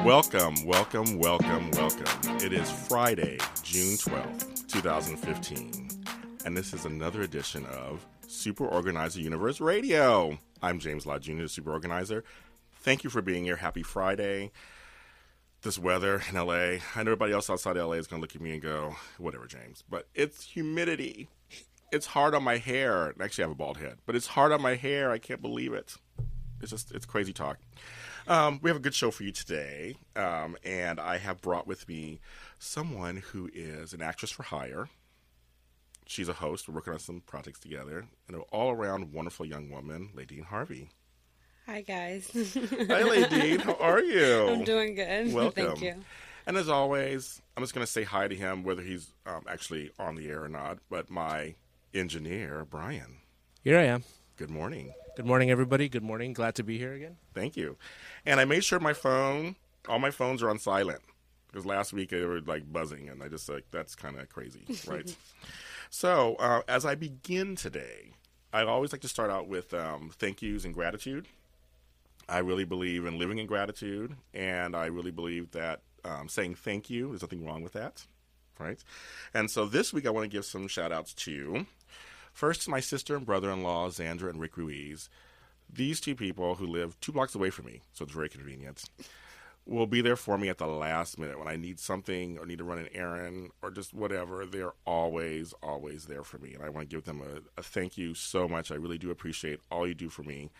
Welcome, welcome, welcome, welcome. It is Friday, June 12th, 2015, and this is another edition of Super Organizer Universe Radio. I'm James Lott Jr., the Super Organizer. Thank you for being here. Happy Friday. This weather in LA, I know everybody else outside LA is going to look at me and go, whatever, James, but it's humidity. It's hard on my hair. Actually, I have a bald head, but it's hard on my hair. I can't believe it. It's crazy talk. We have a good show for you today, and I have brought with me someone who is an actress for hire. She's a host. We're working on some projects together, and an all-around wonderful young woman, Ladine Harvey. Hi, guys. Hi, Ladine. How are you? I'm doing good. Welcome. Thank you. And as always, I'm just going to say hi to him, whether he's actually on the air or not, but my engineer, Brian. Here I am. Good morning. Good morning, everybody. Good morning. Glad to be here again. Thank you. And I made sure all my phones are on silent, because last week they were like buzzing, and I just that's kind of crazy, right? So as I begin today, I always like to start out with thank yous and gratitude. I really believe in living in gratitude, and I really believe that saying thank you, there's nothing wrong with that, right? And so this week I want to give some shout-outs to, first, my sister and brother-in-law, Xandra and Rick Ruiz. These two people who live 2 blocks away from me, so it's very convenient, will be there for me at the last minute when I need something or need to run an errand or just whatever. They're always, always there for me, and I want to give them a thank you so much. I really do appreciate all you do for me.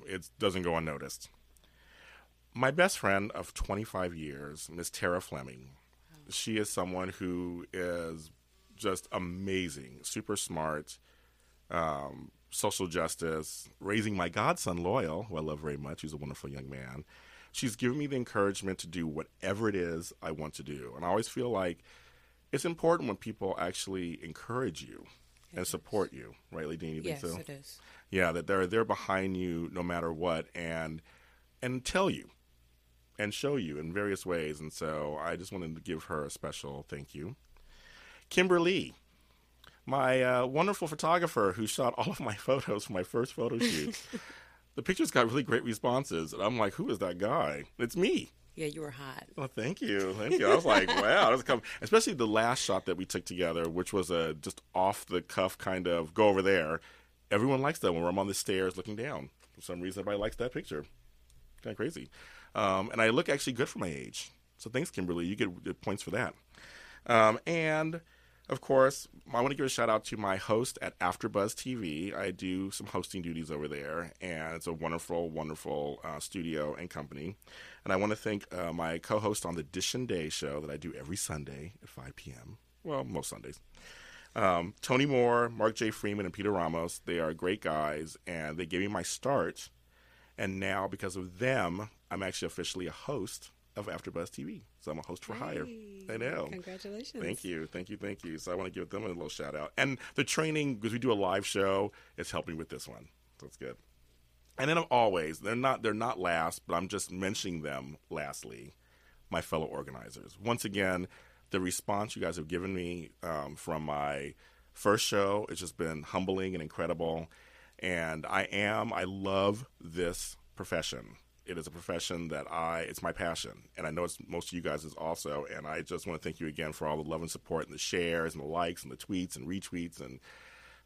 It doesn't go unnoticed. My best friend of 25 years, Miss Tara Fleming, she is someone who is just amazing, super smart, social justice, raising my godson, Loyal, who I love very much. He's a wonderful young man. She's given me the encouragement to do whatever it is I want to do. And I always feel like it's important when people actually encourage you and support you. Right, Ladine? You think so? Yes, it is. Yeah, that they're behind you no matter what and tell you and show you in various ways. And so I just wanted to give her a special thank you. Kimberly, my wonderful photographer who shot all of my photos for my first photo shoot. The pictures got really great responses, and I'm like, who is that guy? It's me. Yeah, you were hot. Oh, thank you. Thank you. I was like, wow. Especially the last shot that we took together, which was a just off-the-cuff kind of go over there. Everyone likes that when I'm on the stairs looking down. For some reason, everybody likes that picture. Kind of crazy. And I look actually good for my age. So thanks, Kimberly. You get points for that. And, of course, I want to give a shout-out to my host at AfterBuzz TV. I do some hosting duties over there, and it's a wonderful, wonderful studio and company. And I want to thank my co-host on the Dish and Day show that I do every Sunday at 5 p.m. Well, most Sundays. Tony Moore, Mark J. Freeman, and Peter Ramos. They are great guys, and they gave me my start. And now, because of them, I'm actually officially a host of AfterBuzz TV. So I'm a host for hire. I know. Congratulations. Thank you. So I want to give them a little shout out. And the training, because we do a live show, is helping with this one. So it's good. And then always, they're not last, but I'm just mentioning them lastly, my fellow organizers. Once again, the response you guys have given me from my first show has just been humbling and incredible. And I love this profession. It is a profession that it's my passion. And I know it's most of you guys is also. And I just want to thank you again for all the love and support and the shares and the likes and the tweets and retweets. And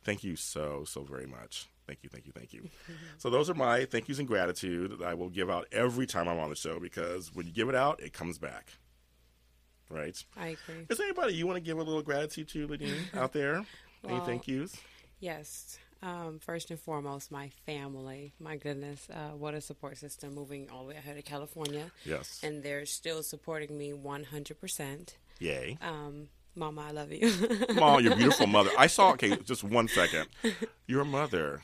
thank you so, so very much. Thank you. Mm-hmm. So those are my thank yous and gratitude that I will give out every time I'm on the show, because when you give it out, it comes back. Right? I agree. Is there anybody you want to give a little gratitude to, Ladine, out there? Any thank yous? Yes. First and foremost, my family. My goodness, what a support system, moving all the way out here to California. Yes. And they're still supporting me 100%. Yay. Mama, I love you. Mom, your beautiful mother. I saw, just 1 second. Your mother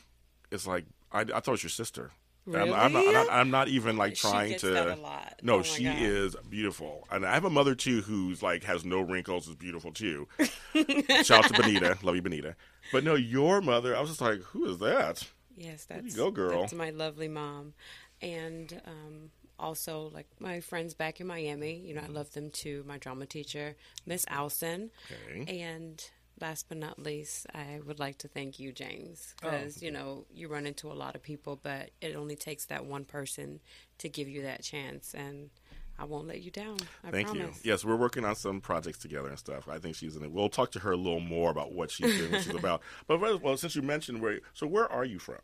is like, I thought it was your sister. Really? I'm not even like trying she gets to. That a lot. No, oh she God. is beautiful, and I have a mother too who's like has no wrinkles, is beautiful too. Shout out to Benita, love you, Benita. But no, your mother, I was just like, who is that? Yes, there you go, girl. That's my lovely mom, and also like my friends back in Miami. I love them too. My drama teacher, Miss Alson, Okay. and last but not least, I would like to thank you, James, because, you run into a lot of people, but it only takes that one person to give you that chance, and I won't let you down. I Thank promise. you. Yes, we're working on some projects together and stuff. I think she's in it. We'll talk to her a little more about what she's doing, what she's about. But, well, since you mentioned where are you from?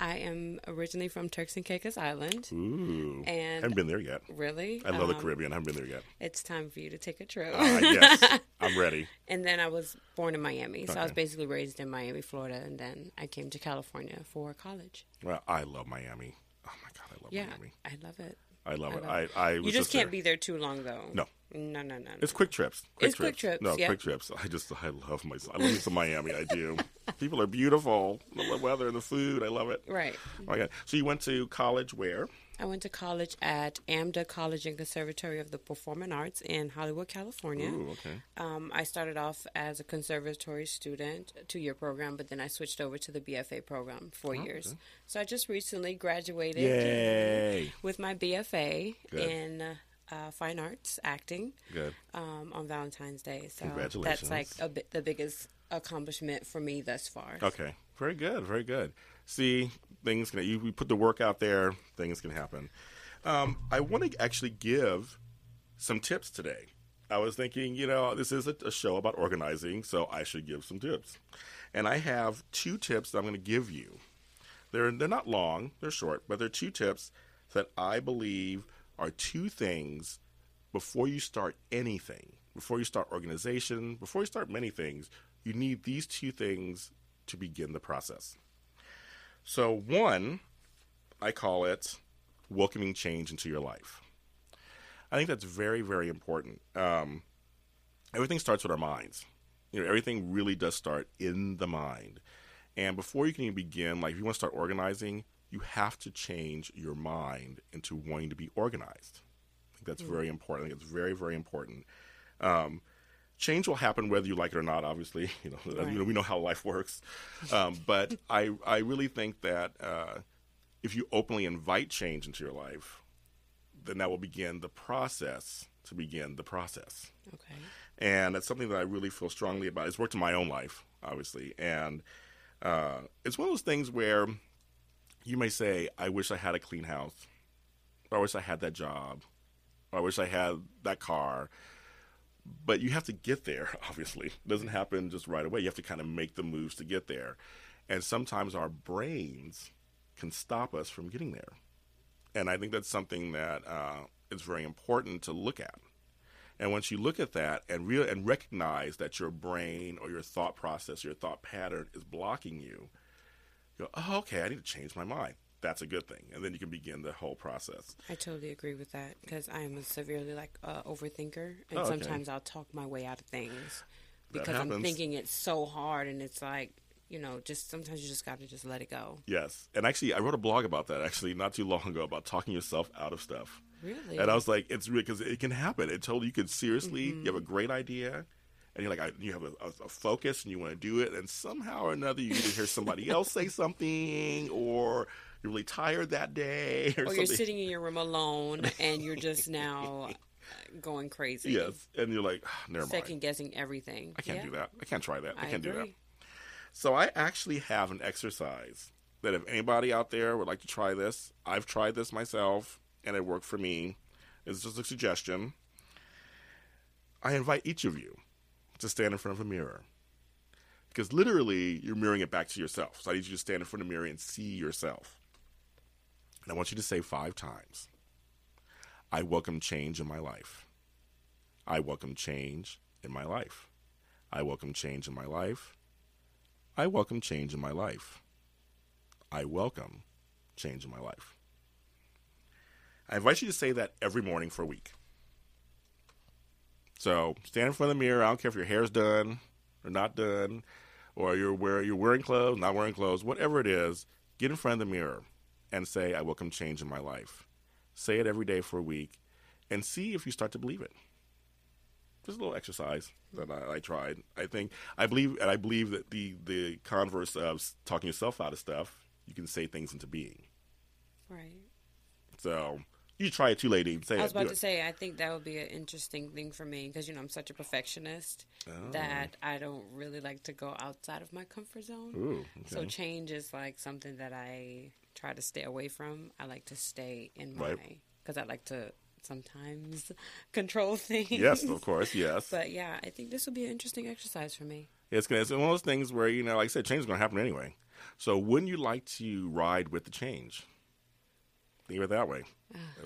I am originally from Turks and Caicos Island. Ooh. And haven't been there yet. Really? I love the Caribbean. I haven't been there yet. It's time for you to take a trip. Yes, I'm ready. And then I was born in Miami. So I was Okay. basically raised in Miami, Florida. And then I came to California for college. Well, I love Miami. Oh, my God, I love Miami. I love it. I love it. love I You was just can't there. be there too long, though. No. No. It's quick trips. It's quick trips, No, yeah. quick trips. I love myself. I love me some Miami. I do. People are beautiful. The weather and the food. I love it. Right. Oh my God. So you went to college where? I went to college at AMDA College and Conservatory of the Performing Arts in Hollywood, California. Ooh, okay. I started off as a conservatory student, a 2-year program, but then I switched over to the BFA program, 4 years. okay. So I just recently graduated Yay. with my BFA Good. in fine arts acting Good. on Valentine's Day. So Congratulations. that's like the biggest accomplishment for me thus far. Okay. Very good. Very good. See, things can, you put the work out there, things can happen. I want to actually give some tips today. I was thinking, this is a show about organizing, so I should give some tips. And I have 2 tips that I'm going to give you. They're not long, they're short, but they're 2 tips that I believe are 2 things before you start anything, before you start organization, before you start many things, you need these 2 things to begin the process. So 1, I call it welcoming change into your life. I think that's very, very important. Everything starts with our minds. Everything really does start in the mind. And before you can even begin, like if you want to start organizing, you have to change your mind into wanting to be organized. I think that's very important. I think it's very, very important. Change will happen whether you like it or not, obviously. Right. We know how life works. But I really think that if you openly invite change into your life, then that will begin the process to begin the process. Okay. And that's something that I really feel strongly about. It's worked in my own life, obviously. And it's one of those things where you may say, I wish I had a clean house. Or I wish I had that job. Or I wish I had that car. But you have to get there, obviously. It doesn't happen just right away. You have to kind of make the moves to get there. And sometimes our brains can stop us from getting there. And I think that's something that is very important to look at. And once you look at that and recognize that your brain or your thought process, your thought pattern is blocking you, you go, oh, okay, I need to change my mind. That's a good thing. And then you can begin the whole process. I totally agree with that because I am a severely overthinker, and okay. sometimes I'll talk my way out of things That because I'm happens. thinking it's so hard, and it's like, just sometimes you just got to just let it go. Yes. And actually, I wrote a blog about that actually not too long ago about talking yourself out of stuff. Really? And I was like, it's real because it can happen. It totally, you could seriously, you have a great idea. And you're like, you have a focus and you want to do it. And somehow or another, you either hear somebody else say something or you're really tired that day or something. You're sitting in your room alone and you're just now going crazy. Yes. And you're like, never mind. Second guessing everything. I can't do that. I can't try that. I can't do that. agree. So I actually have an exercise that if anybody out there would like to try this, I've tried this myself and it worked for me. It's just a suggestion. I invite each of you to stand in front of a mirror. Because literally, you're mirroring it back to yourself. So I need you to stand in front of the mirror and see yourself. And I want you to say 5 times, I welcome change in my life. I welcome change in my life. I welcome change in my life. I welcome change in my life. I welcome change in my life. I invite you to say that every morning for a week. So stand in front of the mirror. I don't care if your hair's done or not done, or you're wearing clothes, not wearing clothes, whatever it is, get in front of the mirror and say, I welcome change in my life. Say it every day for a week and see if you start to believe it. Just a little exercise that I tried. I believe that the converse of talking yourself out of stuff, you can say things into being. Right. So You try it too, lady. Say it. I was about Do to it. say, I think that would be an interesting thing for me because, I'm such a perfectionist that I don't really like to go outside of my comfort zone. Ooh, So okay. change is like something that I try to stay away from. I like to stay in my, Right. because I like to sometimes control things. Yes, of course, yes. But yeah, I think this will be an interesting exercise for me. It's one of those things where, like I said, change is going to happen anyway. So wouldn't you like to ride with the change? Think of it that way.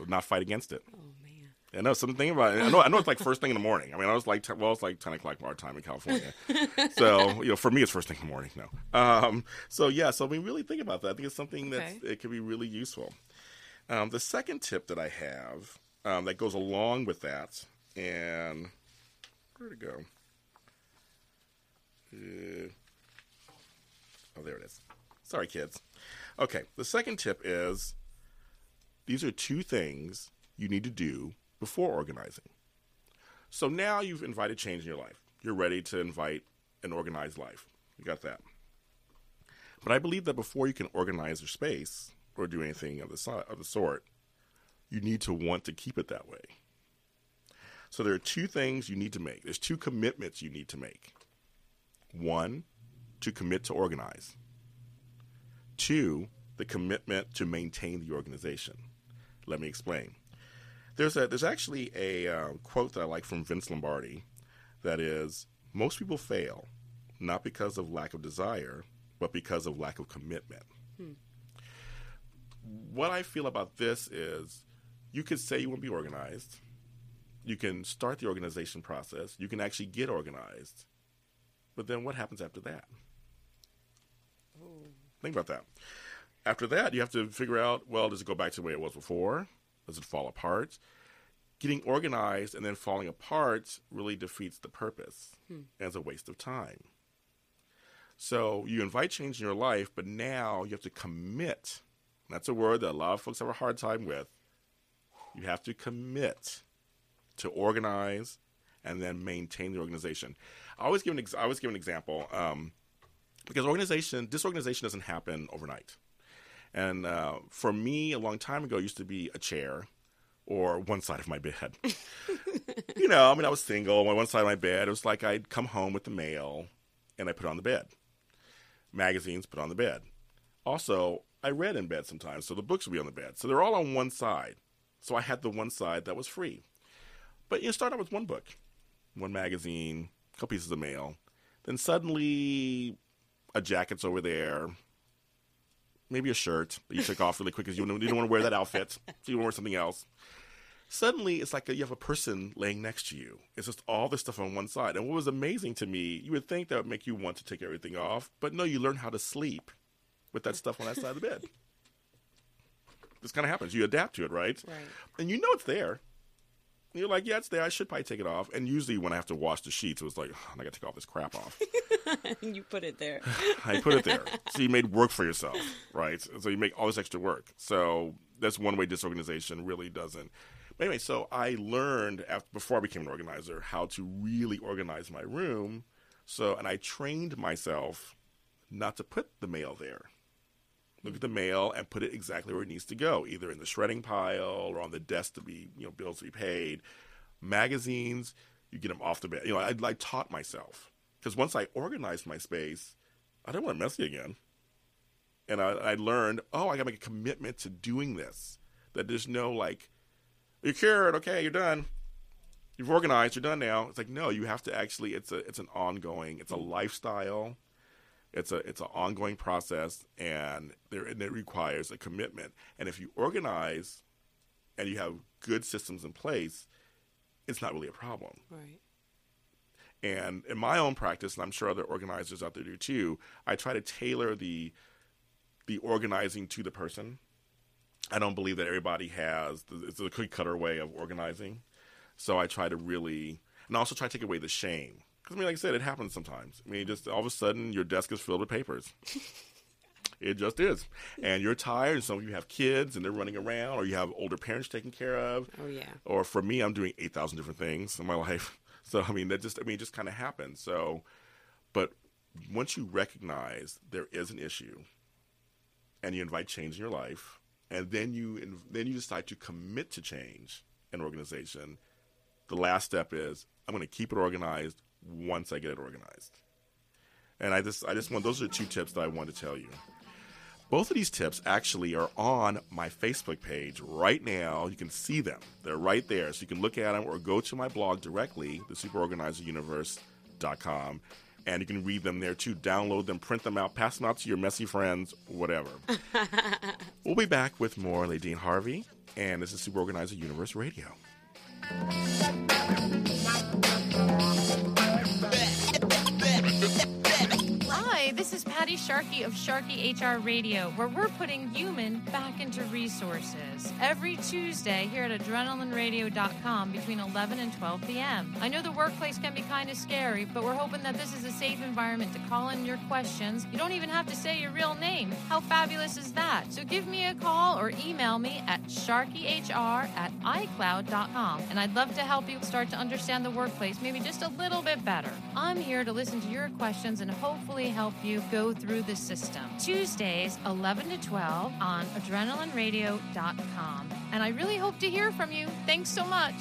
Not fight against it. Oh, man. I know something about it. I know it's like first thing in the morning. I mean, it's like 10 o'clock our time in California. So, for me, it's first thing in the morning. No. So we really think about that. I think it's something it could be really useful. The second tip that I have that goes along with that, and where'd it go? Oh, there it is. Sorry, kids. Okay, the second tip is these are two things you need to do before organizing. So now you've invited change in your life. You're ready to invite an organized life. You got that. But I believe that before you can organize your space or do anything of the sort, you need to want to keep it that way. So there are two things you need to make. There's two commitments you need to make. One, to commit to organize. Two, the commitment to maintain the organization. Let me explain. There's actually a quote that I like from Vince Lombardi that is, most people fail, not because of lack of desire, but because of lack of commitment. What I feel about this is you could say you want to be organized. You can start the organization process. You can actually get organized. But then what happens after that? Ooh. Think about that. After that, you have to figure out, well, does it go back to the way it was before? Does it fall apart? Getting organized and then falling apart really defeats the purpose and it's a waste of time. So you invite change in your life, but now you have to commit. That's a word that a lot of folks have a hard time with. You have to commit to organize and then maintain the organization. I always give an example because disorganization doesn't happen overnight. And for me, a long time ago, it used to be a chair or one side of my bed. I was single. On one side of my bed, it was like I'd come home with the mail and I put it on the bed. Magazines put on the bed. Also, I read in bed sometimes, so the books would be on the bed. So they're all on one side. So I had the one side that was free. But you start out with one book, one magazine, a couple pieces of mail. Then suddenly a jacket's over there, maybe a shirt that you took off really quick because you don't want to wear that outfit, so you want to wear something else. Suddenly, it's like you have a person laying next to you. It's just all this stuff on one side. And what was amazing to me, you would think that would make you want to take everything off, but no, you learn how to sleep with that stuff on that side of the bed. This kind of happens. You adapt to it, right? Right. And you know it's there. And you're like, yeah, it's there. I should probably take it off. And usually when I have to wash the sheets, it was like, I got to take all this crap off. You put it there. I put it there. So you made work for yourself, right? So you make all this extra work. So that's one way disorganization really doesn't. But anyway, so I learned before I became an organizer how to really organize my room. And I trained myself not to put the mail there. Look at the mail and put it exactly where it needs to go, either in the shredding pile or on the desk to be, bills to be paid. Magazines, you get them off the bed. I taught myself. Because once I organized my space, I didn't want it messy again. And I learned, I got to make a commitment to doing this. That there's no you're cured, okay, you're done. You've organized, you're done now. It's like, no, you have to actually, it's an ongoing, it's a lifestyle. It's an ongoing process, and it requires a commitment. And if you organize and you have good systems in place, it's not really a problem. Right. And in my own practice, and I'm sure other organizers out there do too, I try to tailor the organizing to the person. I don't believe that everybody it's a cookie cutter way of organizing. So I try to really, and also try to take away the shame. Because, like I said, it happens sometimes. Just all of a sudden, your desk is filled with papers. It just is. And you're tired, and some of you have kids, and they're running around, or you have older parents taken care of. Oh, yeah. Or for me, I'm doing 8,000 different things in my life. So, it just kind of happens. So, but once you recognize there is an issue, and you invite change in your life, and then you decide to commit to change an organization, the last step is I'm going to keep it organized once I get it organized. And I just want, those are 2 tips that I want to tell you. Both of these tips actually are on my Facebook page right now. You can see them. They're right there. So you can look at them or go to my blog directly, thesuperorganizeruniverse.com, and you can read them there too. Download them, print them out, pass them out to your messy friends, whatever. We'll be back with more Ladine Harvey, and this is Super Organizer Universe Radio. Hi, this is Patty Sharkey of Sharkey HR Radio, where we're putting human back into resources. Every Tuesday here at adrenalineradio.com between 11 and 12 p.m. I know the workplace can be kind of scary, but we're hoping that this is a safe environment to call in your questions. You don't even have to say your real name. How fabulous is that? So give me a call or email me at sharkeyhr@icloud.com, and I'd love to help you start to understand the workplace maybe just a little bit better. I'm here to listen to your questions and hopefully help you go through the system. Tuesdays, 11 to 12 on adrenalineradio.com. And I really hope to hear from you. Thanks so much.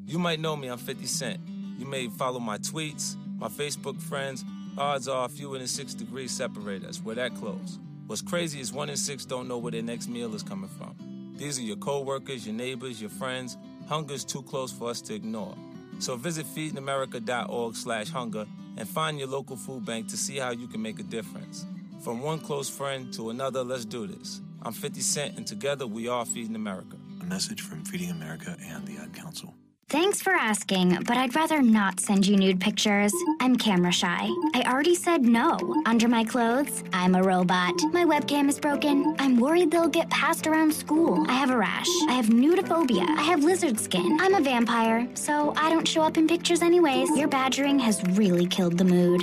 You might know me, I'm 50 Cent. You may follow my tweets, my Facebook friends. Odds are a few in 6 degrees separate us. We're that close. What's crazy is 1 in 6 don't know where their next meal is coming from. These are your co-workers, your neighbors, your friends. Hunger's too close for us to ignore. So visit feedingamerica.org/hunger and find your local food bank to see how you can make a difference. From one close friend to another, let's do this. I'm 50 Cent, and together we are Feeding America. A message from Feeding America and the Ad Council. Thanks for asking, but I'd rather not send you nude pictures. I'm camera shy. I already said no. Under my clothes, I'm a robot. My webcam is broken. I'm worried they'll get passed around school. I have a rash. I have nudophobia. I have lizard skin. I'm a vampire, so I don't show up in pictures anyways. Your badgering has really killed the mood.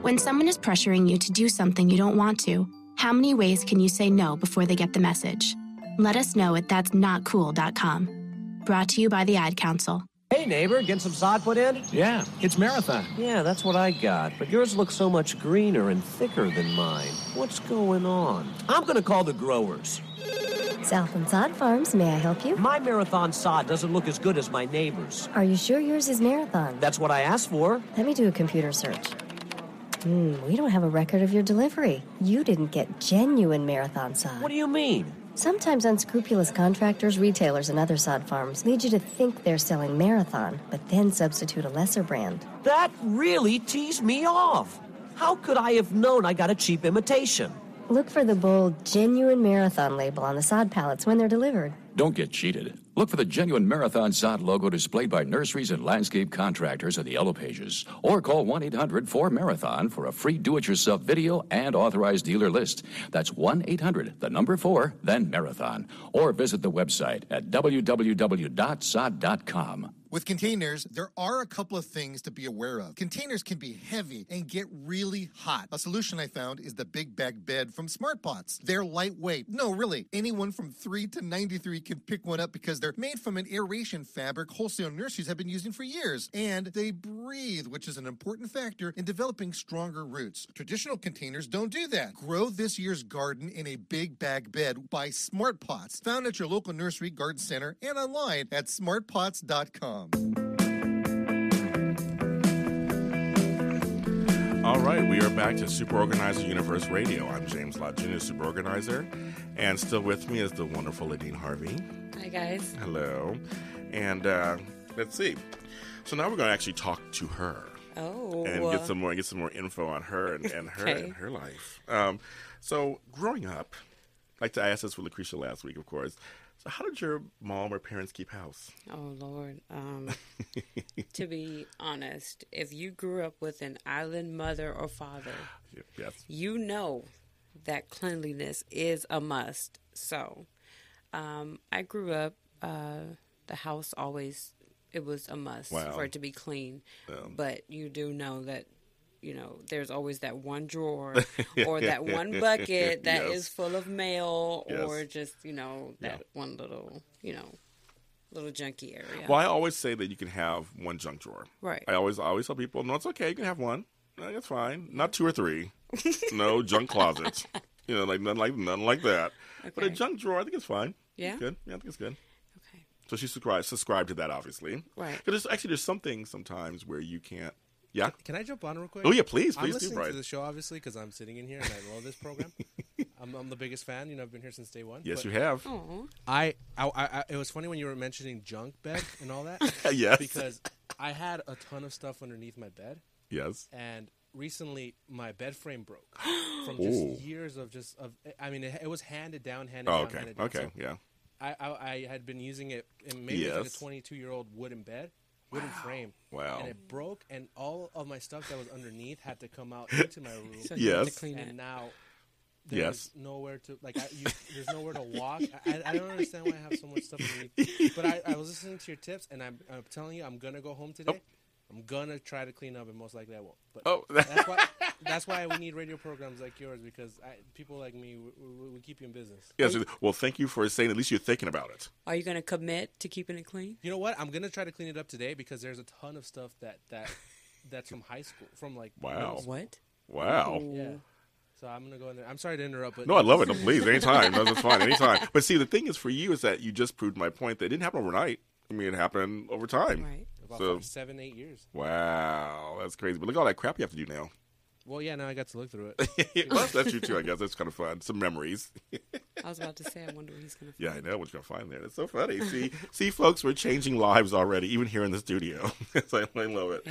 When someone is pressuring you to do something you don't want to, how many ways can you say no before they get the message? Let us know at that'snotcool.com. Brought to you by the Ad Council. Hey, neighbor, get some sod put in? Yeah, it's Marathon. Yeah, that's what I got, but yours looks so much greener and thicker than mine. What's going on? I'm going to call the growers. Southland Sod Farms, may I help you? My Marathon sod doesn't look as good as my neighbor's. Are you sure yours is Marathon? That's what I asked for. Let me do a computer search. We don't have a record of your delivery. You didn't get genuine Marathon sod. What do you mean? Sometimes unscrupulous contractors, retailers, and other sod farms lead you to think they're selling Marathon, but then substitute a lesser brand. That really teased me off. How could I have known I got a cheap imitation? Look for the bold, genuine Marathon label on the sod pallets when they're delivered. Don't get cheated. Look for the genuine Marathon sod logo displayed by nurseries and landscape contractors at the yellow pages. Or call 1-800-4-MARATHON for a free do-it-yourself video and authorized dealer list. That's 1-800-4, then Marathon. Or visit the website at www.sod.com. With containers, there are a couple of things to be aware of. Containers can be heavy and get really hot. A solution I found is the Big Bag Bed from Smart Pots. They're lightweight. No, really, anyone from 3 to 93 can pick one up because they're made from an aeration fabric wholesale nurseries have been using for years. And they breathe, which is an important factor in developing stronger roots. Traditional containers don't do that. Grow this year's garden in a Big Bag Bed by Smart Pots. Found at your local nursery, garden center, and online at smartpots.com. All right, we are back to Super Organizer Universe Radio. I'm James Lott Jr., Super Organizer, and still with me is the wonderful Ladine Harvey. Hi, guys. Hello. And let's see. So now we're going to actually talk to her. Oh. And get some more info on her and her Okay. and her life. So growing up, I asked this with Lucretia last week, of course. So how did your mom or parents keep house? Oh, Lord. To be honest, if you grew up with an island mother or father, yes, you know that cleanliness is a must. So I grew up, the house always, it was a must for it to be clean. But you do know that, you know, there's always that one drawer or that one bucket that is full of mail or just, you know, that one little, you know, little junky area. Well, I always say that you can have one junk drawer. Right. I always tell people, no, it's okay. You can have one. No, that's fine. Not 2 or 3. No junk closets. like nothing like that. Okay. But a junk drawer, I think it's fine. Yeah? It's good. Yeah, I think it's good. Okay. So she subscribed to that, obviously. Right. Because there's some things sometimes where you can't. Yeah. Can I jump on real quick? Oh yeah, please I'm listening do, to the show obviously because I'm sitting in here and I love this program. I'm the biggest fan. I've been here since day one. Yes, you have. I it was funny when you were mentioning junk bed and all that. Yes. Because I had a ton of stuff underneath my bed. Yes. And recently my bed frame broke from just years of it was handed down. Okay. So yeah. I had been using it in maybe like a 22-year-old wooden frame. Wow. And it broke, and all of my stuff that was underneath had to come out into my room. So you had to clean it. And now there's nowhere to there's nowhere to walk. I don't understand why I have so much stuff underneath. But I was listening to your tips, and I'm telling you, I'm gonna go home today. I'm gonna try to clean up, and most likely I won't. But that's why we need radio programs like yours, because people like me, we keep you in business. Yes. Well, thank you for saying at least you're thinking about it. Are you gonna commit to keeping it clean? You know what? I'm gonna try to clean it up today because there's a ton of stuff that's from high school, from like What? Wow. Yeah. So I'm gonna go in there. I'm sorry to interrupt, but no, I love it. No, please, anytime. No, that's fine, anytime. But see, the thing is, for you, is that you just proved my point that it didn't happen overnight. I mean, it happened over time. Right. About 7-8 years. Wow, that's crazy. But look at all that crap you have to do now. Well, yeah, now I got to look through it. Well, that's true, too, I guess. That's kind of fun. Some memories. I was about to say, I wonder what he's going to find. Yeah, I know what you're going to find there. That's so funny. See, folks, we're changing lives already, even here in the studio. So I love it.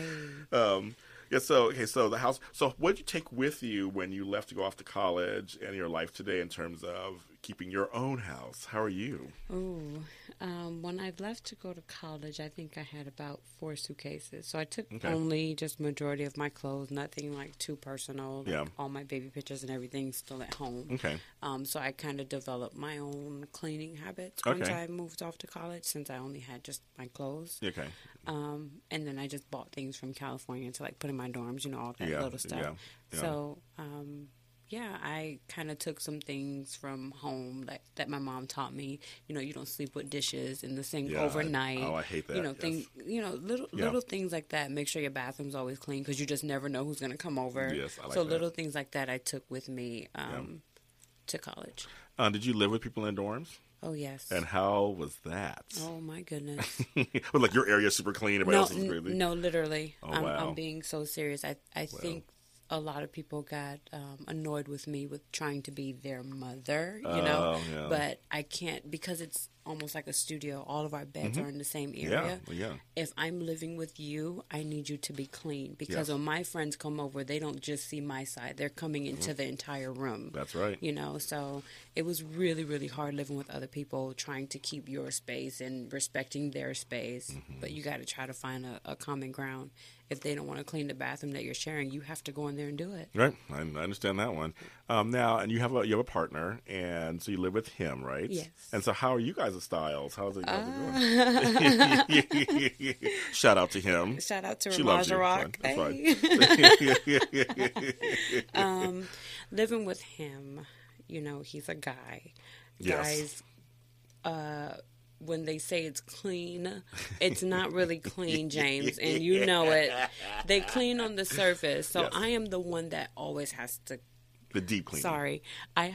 Hey. Yeah, so the house. So what did you take with you when you left to go off to college and your life today in terms of keeping your own house? How are you? When I left to go to college, I think I had about 4 suitcases. So I took only just majority of my clothes, nothing like too personal. Like all my baby pictures and everything still at home. Okay. So I kind of developed my own cleaning habits once I moved off to college, since I only had just my clothes. Okay. And then I just bought things from California to like put in my dorms, all that little stuff. Yeah. So, I kind of took some things from home that my mom taught me. You don't sleep with dishes in the sink overnight. I hate that. Little things like that. Make sure your bathroom's always clean, because you just never know who's going to come over. Yes, I like so that. Little things like that I took with me to college. Did you live with people in dorms? Oh, yes. And how was that? Oh, my goodness. Well, like your area super clean, everybody else is crazy? No, literally. Oh, wow. I'm being so serious. I think a lot of people got annoyed with me with trying to be their mother, but I can't, because it's almost like a studio. All of our beds are in the same area. Yeah. If I'm living with you, I need you to be clean, because when my friends come over, they don't just see my side. They're coming into the entire room. That's right. So it was really, really hard living with other people, trying to keep your space and respecting their space. But you got to try to find a common ground. If they don't want to clean the bathroom that you're sharing, you have to go in there and do it. Right. I understand that one. Now, and you have a partner, and so you live with him, right? Yes. And so how are you guys' styles? How's it going? Shout out to him. Shout out to She loves you. Rock. That's fine. Living with him, he's a guy. Yes. Guys, when they say it's clean, it's not really clean, James, and you know it. They clean on the surface, so I am the one that always has to. The deep cleaning. Sorry, I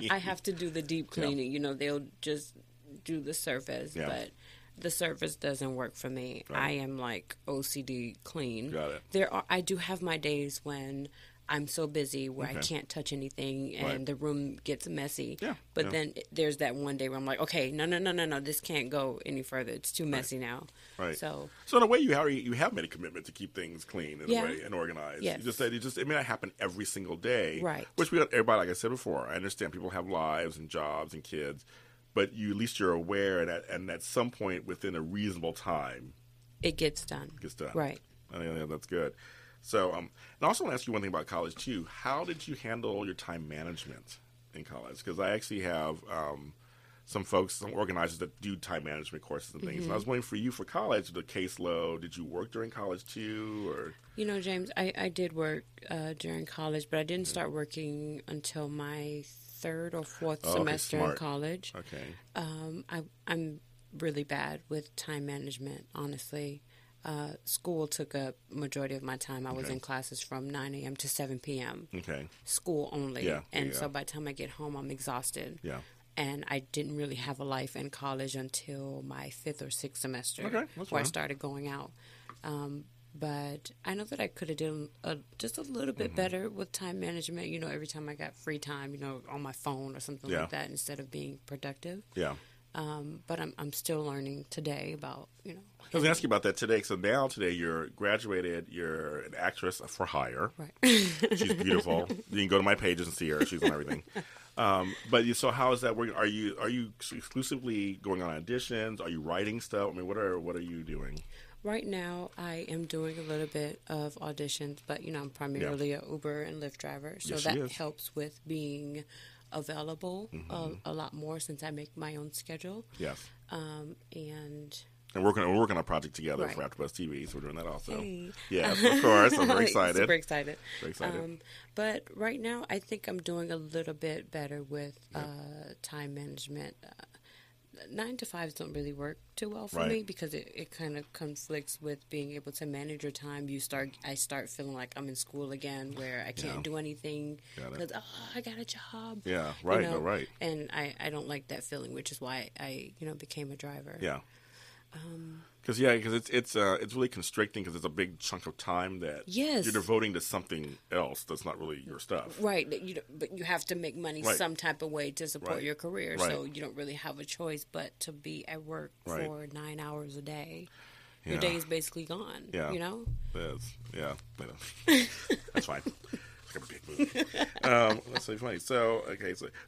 have to do the deep cleaning. They'll just do the surface, but the surface doesn't work for me. Right. I am like OCD clean. Got it. I do have my days when I'm so busy where I can't touch anything and the room gets messy. Yeah. But then there's that one day where I'm like, okay, no, this can't go any further. It's too messy now. Right. So in a way, you have made a commitment to keep things clean in a way and organized. Yes. You just said it may not happen every single day. Right. Which everybody, like I said before, I understand people have lives and jobs and kids, but at least you're aware and at some point within a reasonable time, it gets done. Right. That's good. So, and I also want to ask you one thing about college, too. How did you handle your time management in college? Because I actually have some organizers that do time management courses and things. And I was wondering for you, for college, the caseload, did you work during college, too? Or James, I did work during college, but I didn't start working until my 3rd or 4th semester in college. Okay. I'm really bad with time management, honestly. School took up majority of my time. I was in classes from 9 a.m. to 7 p.m. Okay. School only. Yeah. And so by the time I get home, I'm exhausted. Yeah. And I didn't really have a life in college until my 5th or 6th semester, that's where fine. I started going out. But I know that I could have done just a little bit better with time management. You know, every time I got free time, you know, on my phone or something like that, instead of being productive. Yeah. But I'm still learning today about, you know. I was going to ask you about that today. So now today you're graduated. You're an actress for hire. Right. She's beautiful. You can go to my pages and see her. She's on everything. So how is that working? Are you exclusively going on auditions? Are you writing stuff? I mean, what are you doing? Right now, I am doing a little bit of auditions, but, you know, I'm primarily a Uber and Lyft driver. So that helps with being available a lot more since I make my own schedule. Yes. And we're working on a project together for AfterBuzz TV, so we're doing that also. Hey. Yes, of course. I'm very excited. Super excited. Very excited. But right now, I think I'm doing a little bit better with time management. 9 to 5s don't really work too well for me because it kind of conflicts with being able to manage your time. I start feeling like I'm in school again, where I can't do anything because I got a job. Yeah, right, you know? right. And I don't like that feeling, which is why I became a driver. Yeah. Because it's really constricting because it's a big chunk of time that you're devoting to something else that's not really your stuff. Right, but you have to make money some type of way to support your career, so you don't really have a choice but to be at work for 9 hours a day. Yeah. Your day is basically gone. Yeah, you know. That's fine. It's like a big movie. That's so funny. So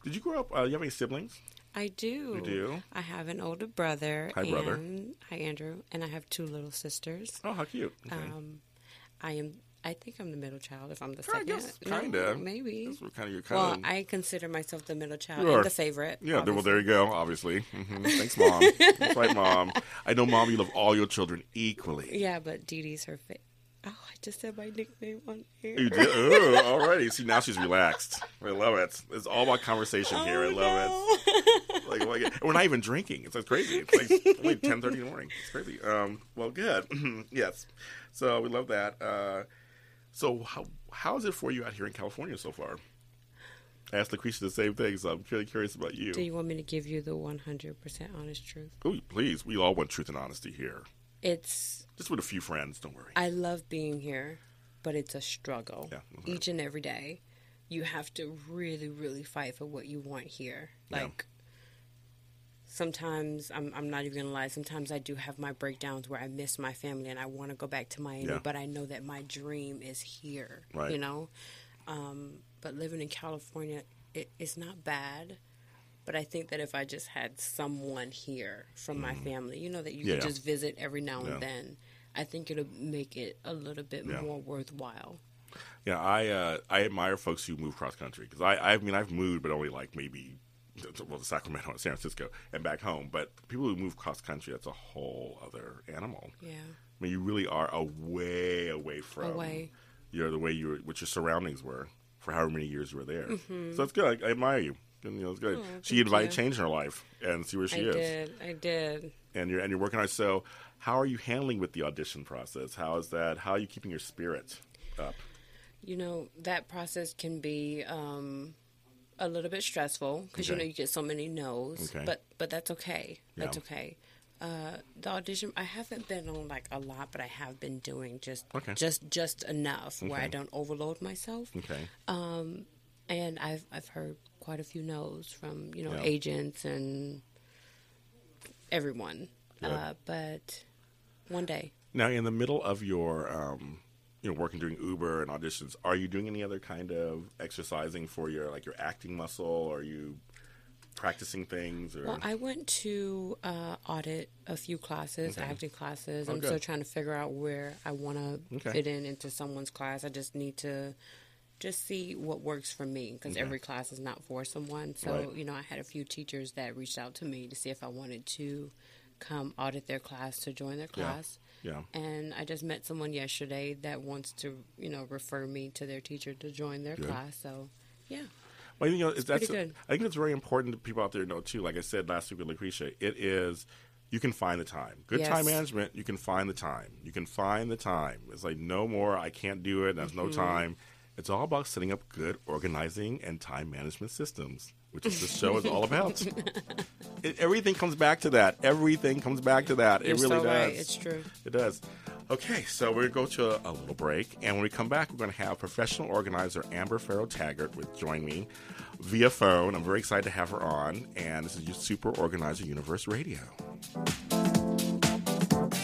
did you grow up? You have any siblings? I do. You do? I have an older brother. Hi, brother. Hi, Andrew. And I have 2 little sisters. Oh, how cute. Okay. I think I'm the middle child if I'm the second. Kind of. Maybe. Well, I consider myself the middle child and the favorite. Yeah, well, there you go, obviously. Mm-hmm. Thanks, Mom. That's right, Mom. I know, Mom, you love all your children equally. Yeah, but Dee Dee's her favorite. Oh, I just said my nickname on here. You did? Oh, already. See, now she's relaxed. I love it. It's all about conversation here. I love it. We're not even drinking. It's crazy. It's like only 10:30 in the morning. It's crazy. Well, good. Yes. So we love that. So how is it for you out here in California so far? I asked Lucretia the same thing, so I'm really curious about you. Do you want me to give you the 100% honest truth? Oh, please. We all want truth and honesty here. It's just with a few friends, don't worry. I love being here, but it's a struggle. Yeah, each and every day. You have to really, really fight for what you want here. Like, sometimes, I'm not even going to lie, sometimes I do have my breakdowns where I miss my family and I want to go back to Miami, but I know that my dream is here, you know? But living in California, it's not bad. But I think that if I just had someone here from my family, you know, that you could just visit every now and then, I think it'll make it a little bit more worthwhile. Yeah, I admire folks who move cross country because I've moved, but only like maybe Sacramento and San Francisco and back home. But people who move cross country, that's a whole other animal. Yeah, I mean, you really are away from what your surroundings were for however many years you were there. Mm-hmm. So that's good. I admire you. And, it's good. She invited change in her life, and see where she is. I did. And you're working on it. So, how are you handling with the audition process? How is that? How are you keeping your spirit up? You know, that process can be a little bit stressful because you get so many no's. Okay. But that's okay. That's okay. The audition, I haven't been on like a lot, but I have been doing just enough where I don't overload myself. Okay. And I've heard quite a few no's from agents and everyone. But one day. Now, in the middle of your working doing Uber and auditions, are you doing any other kind of exercising for your acting muscle? Or are you practicing things? Or? Well, I went to audit a few classes, acting classes. I'm still trying to figure out where I want to fit into someone's class. I just need to just see what works for me because every class is not for someone. So, I had a few teachers that reached out to me to see if I wanted to come audit their class, to join their class. Yeah. And I just met someone yesterday that wants to, refer me to their teacher to join their class. So, yeah. Well, that's pretty good. I think it's very important that people out there know, too. Like I said last week with Lucretia, it is you can find the time. Good time management, you can find the time. You can find the time. It's like, no more, I can't do it, there's no time. It's all about setting up good organizing and time management systems, which is this show is all about. Everything comes back to that. Everything comes back to that. You're it really so does. Right. It's true. It does. Okay, so we're going to go to a little break, and when we come back, we're going to have professional organizer Amber Farrow Taggard join me via phone. I'm very excited to have her on, and this is your Super Organizer Universe Radio.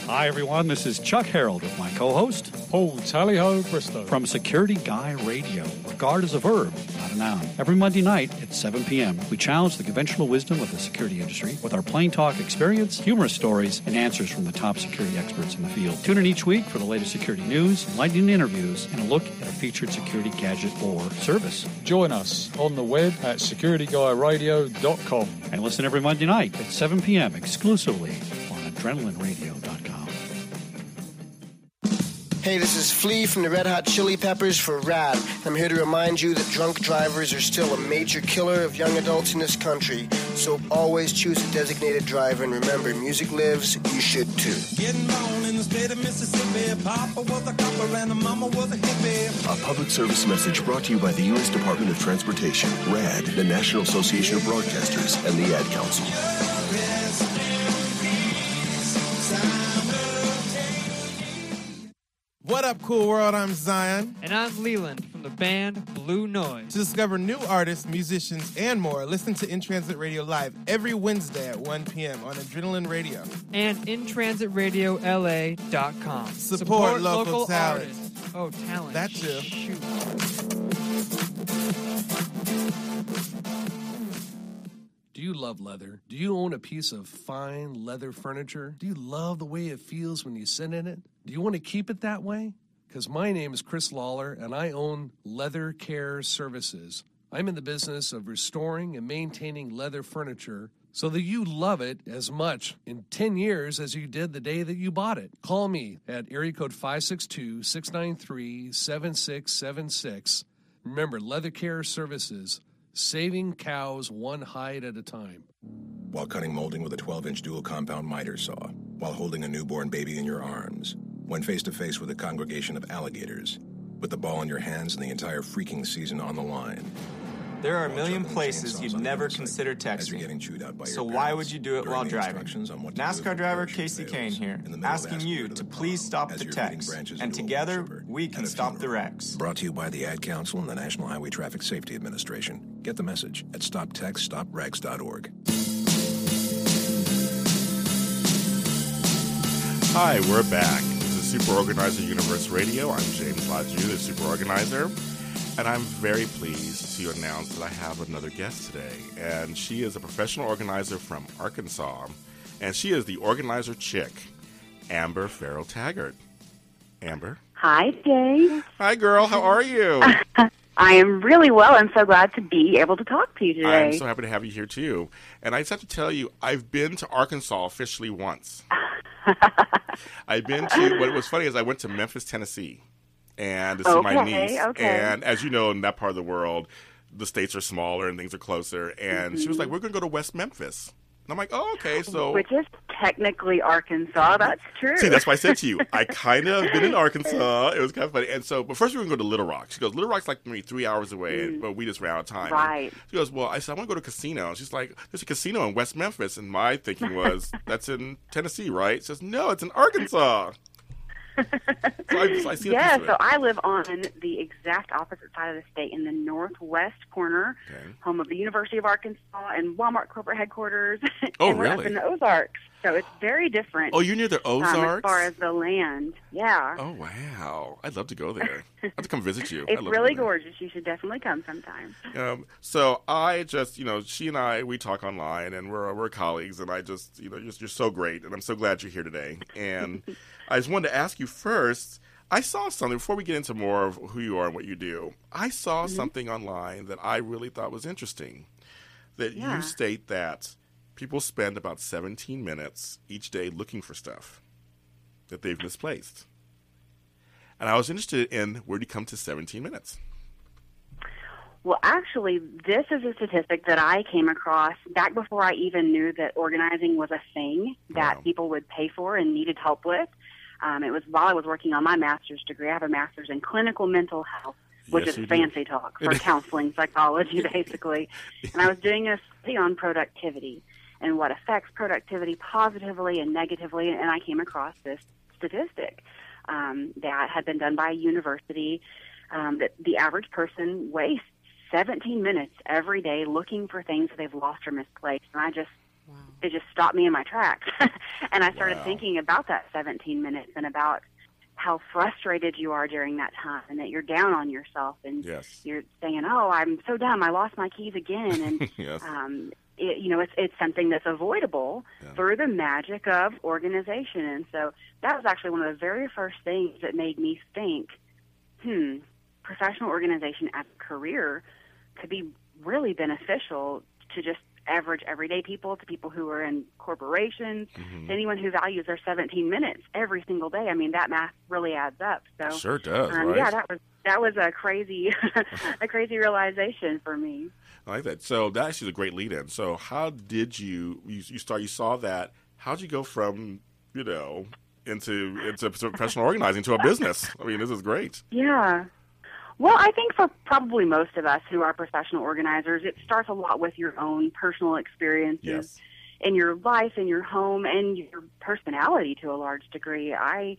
Hi, everyone. This is Chuck Harold with my co-host, Paul Tally-Ho Bristow, from Security Guy Radio. Regard is a verb, not a noun. Every Monday night at 7 p.m., we challenge the conventional wisdom of the security industry with our plain talk experience, humorous stories, and answers from the top security experts in the field. Tune in each week for the latest security news, enlightening interviews, and a look at a featured security gadget or service. Join us on the web at securityguyradio.com. And listen every Monday night at 7 p.m. exclusively on AdrenalineRadio.com. Hey, this is Flea from the Red Hot Chili Peppers for RAD. I'm here to remind you that drunk drivers are still a major killer of young adults in this country. So always choose a designated driver, and remember, music lives, you should too. Getting born in the state of Mississippi, Papa was a copper and the mama was a hippie. A public service message brought to you by the U.S. Department of Transportation, RAD, the National Association of Broadcasters, and the Ad Council. What up, cool world? I'm Zion. And I'm Leland from the band Blue Noise. To discover new artists, musicians, and more, listen to In Transit Radio Live every Wednesday at 1 p.m. on Adrenaline Radio. And InTransitRadioLA.com. Support local talent. Artists. Oh, talent. That too. Shoot. Do you love leather? Do you own a piece of fine leather furniture? Do you love the way it feels when you sit in it? Do you want to keep it that way? Because my name is Chris Lawler, and I own Leather Care Services. I'm in the business of restoring and maintaining leather furniture so that you love it as much in 10 years as you did the day that you bought it. Call me at area code 562-693-7676. Remember, Leather Care Services, saving cows one hide at a time. While cutting molding with a 12-inch dual compound miter saw, while holding a newborn baby in your arms, when face-to-face with a congregation of alligators, with the ball in your hands and the entire freaking season on the line. There are a million places you'd never consider texting, so why would you do it while driving? NASCAR driver Casey Kane here, asking you to please stop the text, and together we can stop the wrecks. Brought to you by the Ad Council and the National Highway Traffic Safety Administration. Get the message at stoptextstopwrecks.org. Hi, we're back. This is Super Organizer Universe Radio. I'm James Laju, the Super Organizer, and I'm very pleased to announce that I have another guest today. And she is a professional organizer from Arkansas, and she is the organizer chick, Amber Farrow Taggard. Amber? Hi, Jay. Hi, girl. How are you? I am really well. I'm so glad to be able to talk to you today. I'm so happy to have you here, too. And I just have to tell you, I've been to Arkansas officially once. I've been to, what was funny is I went to Memphis, Tennessee, and to see my niece. Okay. And as you know, in that part of the world, the states are smaller and things are closer. And she was like, we're going to go to West Memphis. And I'm like, oh, okay, so... Which is technically Arkansas. That's true. See, that's why I said to you, I kind of been in Arkansas. It was kind of funny. And so, but first we were going to go to Little Rock. She goes, Little Rock's like maybe 3 hours away, but we just ran out of time. Right. And she goes, well, I said, I want to go to a casino. And she's like, there's a casino in West Memphis. And my thinking was, that's in Tennessee, right? She says, no, it's in Arkansas. So I see so I live on the exact opposite side of the state in the northwest corner, home of the University of Arkansas and Walmart corporate headquarters. Oh, and we're really? up in the Ozarks, so it's very different. Oh, you're near the Ozarks? As far as the land, yeah. Oh, wow. I'd love to go there. I'd have to come visit you. It's really gorgeous. You should definitely come sometime. So I just, she and I, we talk online, and we're colleagues, and I just, you're so great, and I'm so glad you're here today. And I just wanted to ask you first, I saw something, before we get into more of who you are and what you do, I saw something online that I really thought was interesting, that you state that people spend about 17 minutes each day looking for stuff that they've misplaced. And I was interested in, where do you come to 17 minutes? Well, actually, this is a statistic that I came across back before I even knew that organizing was a thing that people would pay for and needed help with. It was while I was working on my master's degree. I have a master's in clinical mental health, which is fancy talk for counseling psychology, basically. And I was doing a study on productivity and what affects productivity positively and negatively. And I came across this statistic that had been done by a university that the average person wastes 17 minutes every day looking for things they've lost or misplaced. And it just stopped me in my tracks. And I started thinking about that 17 minutes and about how frustrated you are during that time and that you're down on yourself and you're saying, oh, I'm so dumb, I lost my keys again. And, it's something that's avoidable through the magic of organization. And so that was actually one of the very first things that made me think, professional organization as a career could be really beneficial to just average everyday people, to people who are in corporations, to anyone who values their 17 minutes every single day. I mean, that math really adds up. So sure does, right? Yeah, that was a crazy a crazy realization for me. I like that. So that actually is a great lead-in. So how did you saw that, how'd you go from, into professional organizing to a business? I mean, this is great. Yeah. Well, I think for probably most of us who are professional organizers, it starts a lot with your own personal experiences in your life, in your home, and your personality to a large degree. I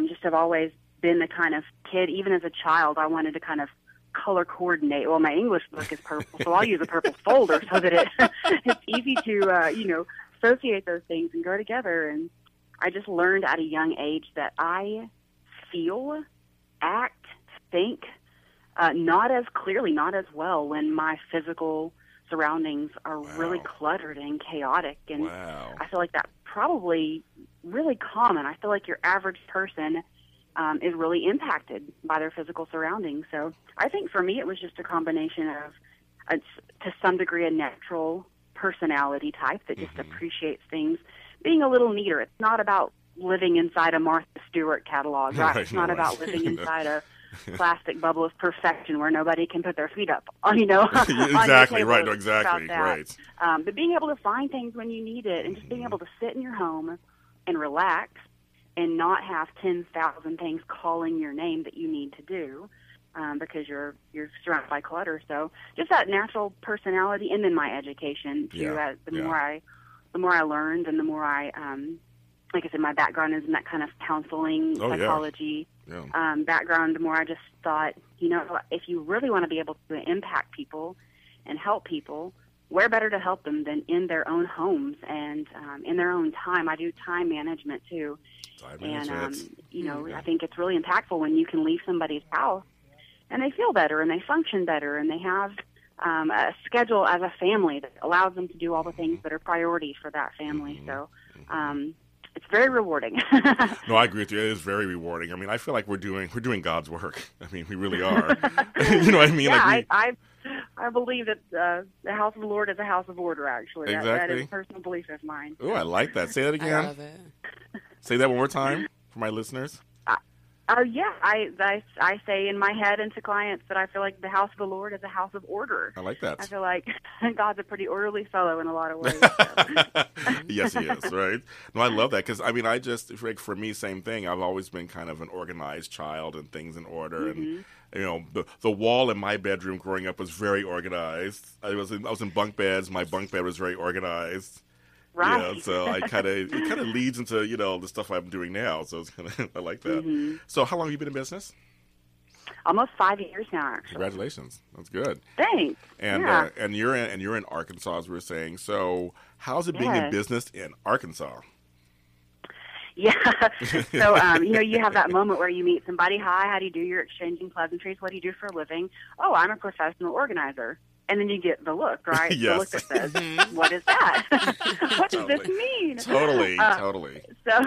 just have always been the kind of kid, even as a child, I wanted to kind of color coordinate. Well, my English book is purple, so I'll use a purple folder so that it's easy to, associate those things and go together. And I just learned at a young age that I feel, act, think, not as clearly, not as well when my physical surroundings are really cluttered and chaotic. And I feel like that's probably really common. I feel like your average person is really impacted by their physical surroundings. So I think for me it was just a combination of, to some degree, a natural personality type that just appreciates things being a little neater. It's not about living inside a Martha Stewart catalog, right? It's not about living inside a plastic bubble of perfection where nobody can put their feet up, exactly, right, exactly, right. But being able to find things when you need it and just being able to sit in your home and relax and not have 10,000 things calling your name that you need to do because you're surrounded by clutter. So just that natural personality, and then my education too. The more I learned, and the more I like I said, my background is in that kind of counseling, psychology background. The more I just thought, if you really want to be able to impact people and help people, where better to help them than in their own homes and in their own time. I do time management too. I think it's really impactful when you can leave somebody's house and they feel better and they function better and they have a schedule as a family that allows them to do all the things that are priorities for that family. So it's very rewarding. No, I agree with you. It is very rewarding. I mean, I feel like we're doing God's work. I mean, we really are. You know what I mean? Yeah, I believe that the house of the Lord is a house of order, actually. Exactly. That is a personal belief of mine. Oh, I like that. Say that again. I love it. Say that one more time for my listeners. I say in my head and to clients that I feel like the house of the Lord is a house of order. I like that. I feel like God's a pretty orderly fellow in a lot of ways. So. Yes, he is, right? No, I love that because, I mean, for me, same thing. I've always been kind of an organized child and things in order. And, the wall in my bedroom growing up was very organized. I was in bunk beds. My bunk bed was very organized. Right. Yeah, so it kind of leads into the stuff I'm doing now. So it's I like that. So how long have you been in business? Almost 5 years now. Actually. Congratulations, that's good. Thanks. And you're in Arkansas, as we were saying. So how's it being in business in Arkansas? Yeah. So you have that moment where you meet somebody. Hi, how do you do? You're exchanging pleasantries. What do you do for a living? Oh, I'm a professional organizer. And then you get the look, right? Yes. The look that says, what is that? What does this mean? Totally. So,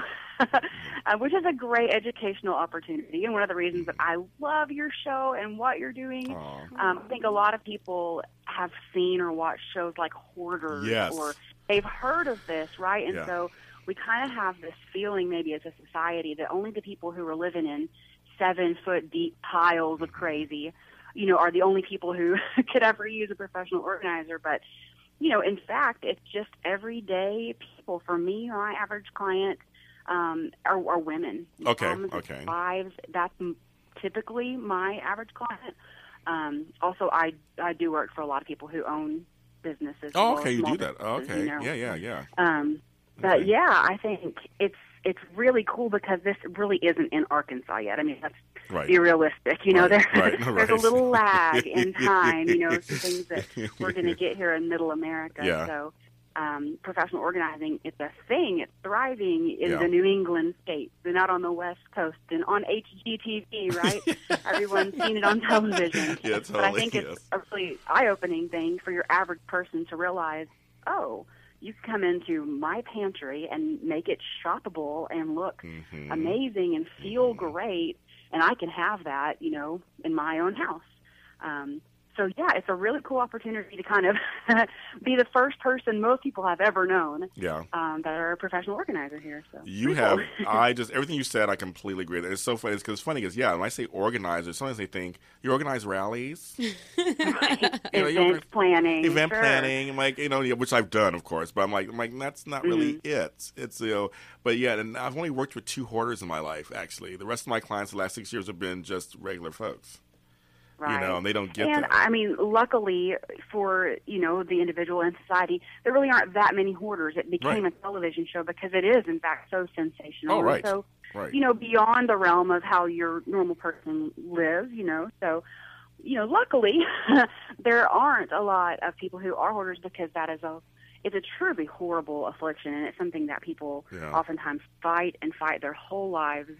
which is a great educational opportunity. And one of the reasons that I love your show and what you're doing, I think a lot of people have seen or watched shows like Hoarders, or they've heard of this, right? And so we kind of have this feeling maybe as a society that only the people who are living in 7-foot deep piles of crazy are the only people who could ever use a professional organizer. But, in fact, it's just everyday people. For me, my average client are women. Okay. Wives. That's typically my average client. Also, I do work for a lot of people who own businesses. Oh, okay, you do that. Oh, okay, yeah. But yeah, I think it's really cool because this really isn't in Arkansas yet. I mean, let's be realistic. There's a little lag in time. Things that we're going to get here in Middle America. Yeah. So. Professional organizing, it's a thing. It's thriving in the New England states and out on the West Coast and on HGTV, right? Everyone's seen it on television. Yeah, totally. But I think it's a really eye-opening thing for your average person to realize, oh, you can come into my pantry and make it shoppable and look amazing and feel great, and I can have that, in my own house. So, yeah, it's a really cool opportunity to kind of be the first person most people have ever known that are a professional organizer here. So you have, everything you said, I completely agree. It's so funny. It's funny because, when I say organizer, sometimes they think, you organize rallies? Event planning. Event planning, like, which I've done, of course. But I'm like that's not really it. It's, but and I've only worked with 2 hoarders in my life, actually. The rest of my clients the last 6 years have been just regular folks. Right. And they don't get that. And, I mean, luckily for, the individual and society, there really aren't that many hoarders. It became a television show because it is, in fact, so sensational. Oh, right. So, beyond the realm of how your normal person lives, So, luckily, there aren't a lot of people who are hoarders because that is it's a truly horrible affliction, and it's something that people oftentimes fight their whole lives,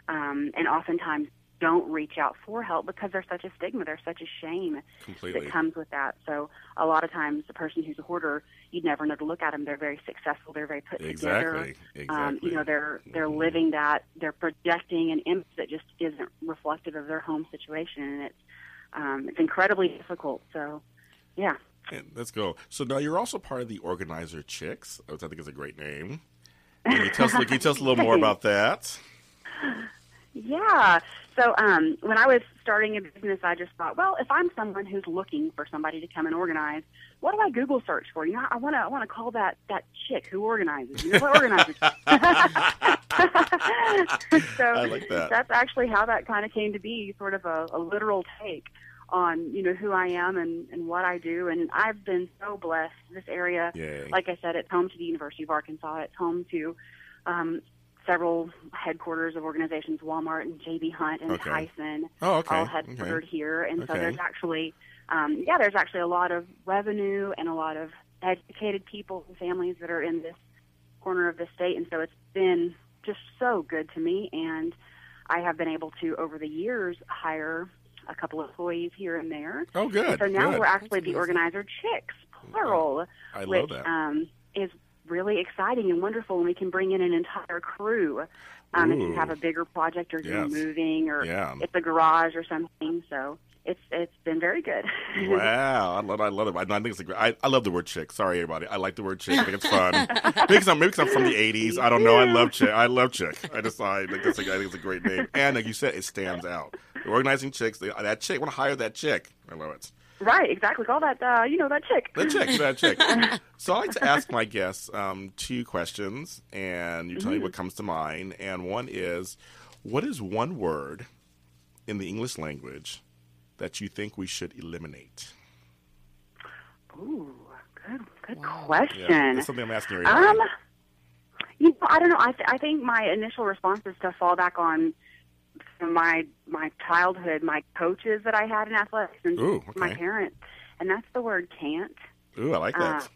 and oftentimes don't reach out for help because there's such a stigma, there's such a shame that comes with that. So a lot of times the person who's a hoarder, you'd never know to look at them. They're very successful. They're very put together. Exactly. They're living that. They're projecting an image that just isn't reflective of their home situation, and it's incredibly difficult. So, yeah. Let's go. So now you're also part of the Organizer Chicks, which I think is a great name. Can you tell us a little more about that? Yeah. So when I was starting a business, I just thought, well, if I'm someone who's looking for somebody to come and organize, what do I Google search for? I want to call that chick who organizes. What organizes? So I like that. That's actually how that kind of came to be, sort of a literal take on who I am and what I do. And I've been so blessed. This area, like I said, it's home to the University of Arkansas. It's home to several headquarters of organizations, Walmart and J.B. Hunt and Tyson, all headquartered here. And so there's actually, there's actually a lot of revenue and a lot of educated people and families that are in this corner of the state. And so it's been just so good to me. And I have been able to, over the years, hire a couple of employees here and there. Oh, good. And so now we're actually the Organizer Chicks, plural, love that. Is really exciting and wonderful, and we can bring in an entire crew if you have a bigger project or you're moving or it's a garage or something. So it's been very good. Wow, I love it. I think it's I love the word chick. Sorry, everybody. I like the word chick. I think it's fun. maybe because I'm from the '80s. I don't know. I love chick. I think it's a great name. And like you said, it stands out. The Organizing Chicks. That chick. I want to hire that chick. I love it. Right, exactly. Call that, that chick. That chick. So I like to ask my guests 2 questions, and you tell me what comes to mind. And one is, what is one word in the English language that you think we should eliminate? Ooh, good question. Yeah, that's something I'm asking right now. I don't know. I think my initial response is to fall back on my childhood, my coaches that I had in athletics, and my parents, and that's the word can't. Ooh, I like that.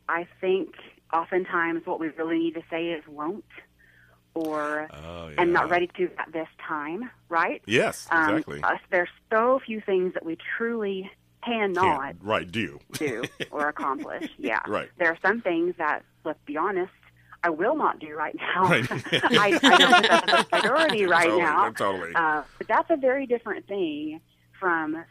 I think oftentimes what we really need to say is won't, or I'm not ready to at this time, right? Yes, exactly. There's so few things that we truly cannot do or accomplish. Yeah, right. There are some things that, let's be honest, I will not do right now. Right. I don't put that as a priority now. Totally. But that's a very different thing from,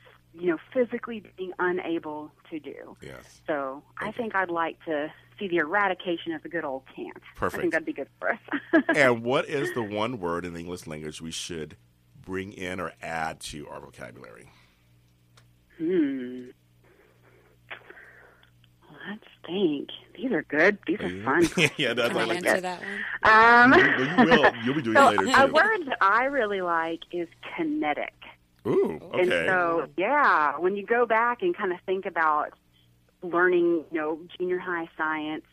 physically being unable to do. Yes. So I think I'd like to see the eradication of the good old can't. Perfect. I think that'd be good for us. And what is the one word in the English language we should bring in or add to our vocabulary? Let's think. These are good. These are fun. Yeah, that's Can I like answer that one? You will. You'll be doing it later, too. A word that I really like is kinetic. Ooh, okay. And so, yeah, when you go back and kind of think about learning, junior high science,